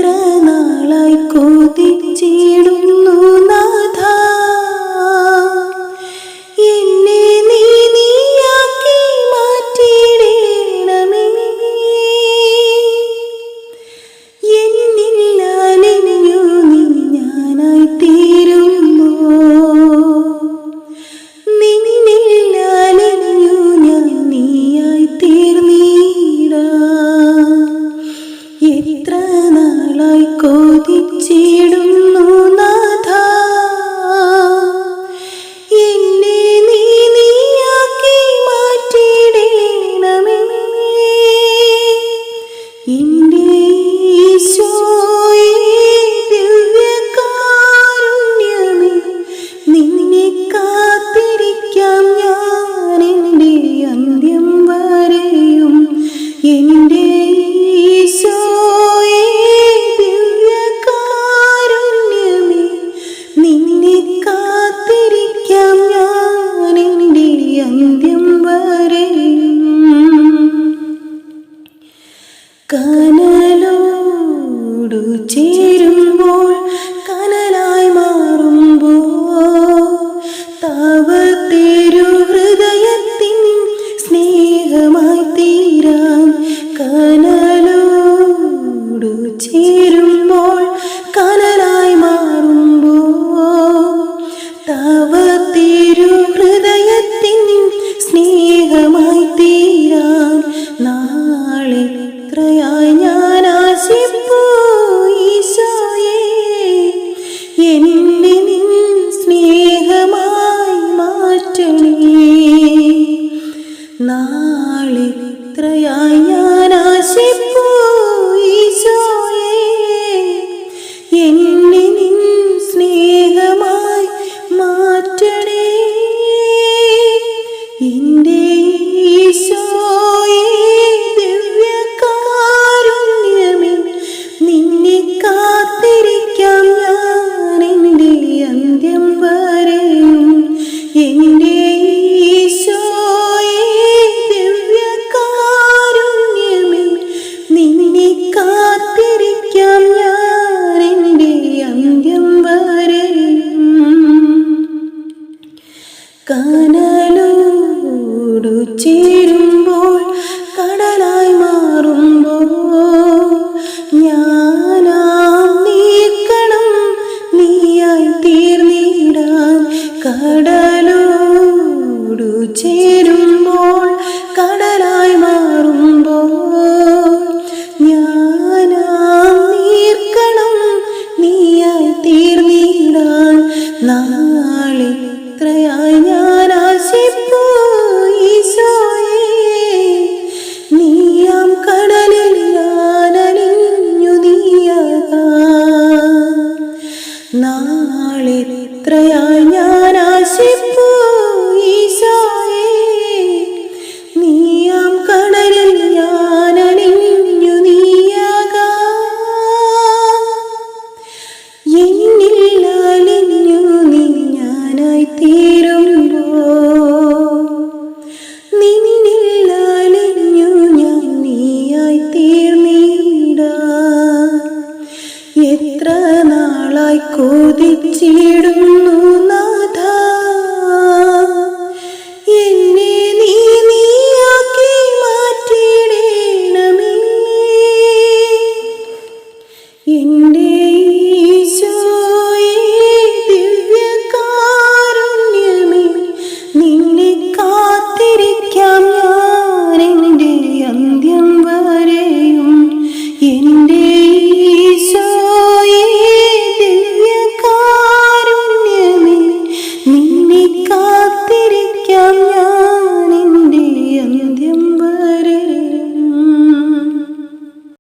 എത്ര നാളായി കൊതിച്ചിടുന്നു നാഥ, എന്നെ നീയാക്കി മാറ്റിയിടണമേ. എന്നിൽ അലിഞ്ഞു നീ ഞാനായി തീരുമ്പോൾ, നിന്നിൽ അലിഞ്ഞു ഞാൻ നീയായി തീർന്നിടാം. എത്ര നാളായി കൊതിച്ചിടുന്നു നാഥ, എന്നെ നീയാക്കി മാറ്റിയിടണമേ. എൻ്റെ ഈശോയേ ദിവ്യകാരുണ്യമേ, നിന്നെ കാത്തിരിക്കാം ഞാൻ എൻ്റെ അന്ത്യം വരെയും. എൻ്റെ ഈശോയേ ദിവ്യകാരുണ്യമേ, നിന്നെ കാത്തിരിക്കാം ഞാൻ എൻ്റെ അന്ത്യം വരെയും. കനലോടു ചേരുമ്പോൾ കനലായി മാറുമ്പോൾ, തവ തിരു ഹൃദയത്തിൻ സ്നേഹമായി തീരാൻ. കനലോടു ചേരുമ്പോൾ കനലായി മാറുമ്പോൾ, തവ തിരു ഹൃദയത്തിൻ സ്നേഹമായി തീരാൻ. നാളെത്രയായി ഞാൻ ആശിപ്പൂ ഈശോയേ, എന്നെ നിൻ സ്നേഹമായി മാറ്റണേ. നാളെത്രയായി ഞാൻ ആശിപ്പൂ ഈശോയേ, എന്നെ നിൻ സ്നേഹമായി മാറ്റണേ. എൻ്റെ ഈശോയേ ദിവ്യകാരുണ്യമേ, നിന്നെ കാത്തിരിക്കാം ഞാൻ എൻ്റെ അന്ത്യം വരെയും. എൻ്റെ ഈശോയേ ദിവ്യകാരുണ്യമേ, നിന്നെ കാത്തിരിക്കാം ഞാൻ എൻ്റെ അന്ത്യം വരെയും. കനലോടു ചേരുമ്പോൾ കടലായി മാറുമ്പോൾ, ഞാനാം നീക്കണം നീയായി തീർന്നിടാൻ. കടലോടു ചേരുമ്പോൾ കടലായി മാറുമ്പോൾ, ഞാനാം നീക്കണം നീയായി തീർന്നിടാൻ. നാളെത്രയായി ഞാൻ ആശിപ്പൂ ഈശോയേ, നീയാം കടലിൽ ഞാൻ അലിഞ്ഞു നീയാകാം. നാളെത്രയായി ഞാൻ ആശിപ്പൂ ഈശോയേ, നീയാം കടലിൽ ഞാൻ അലിഞ്ഞു നീയാകാം. എന്നിൽ അലിഞ്ഞു നീ ഞാനായി തീരുമ്പോൾ, നിന്നിൽ അലിഞ്ഞു ഞാൻ നീയായി തീർന്നിടാം. എത്ര നാളായി കൊതിച്ചിടുന്നു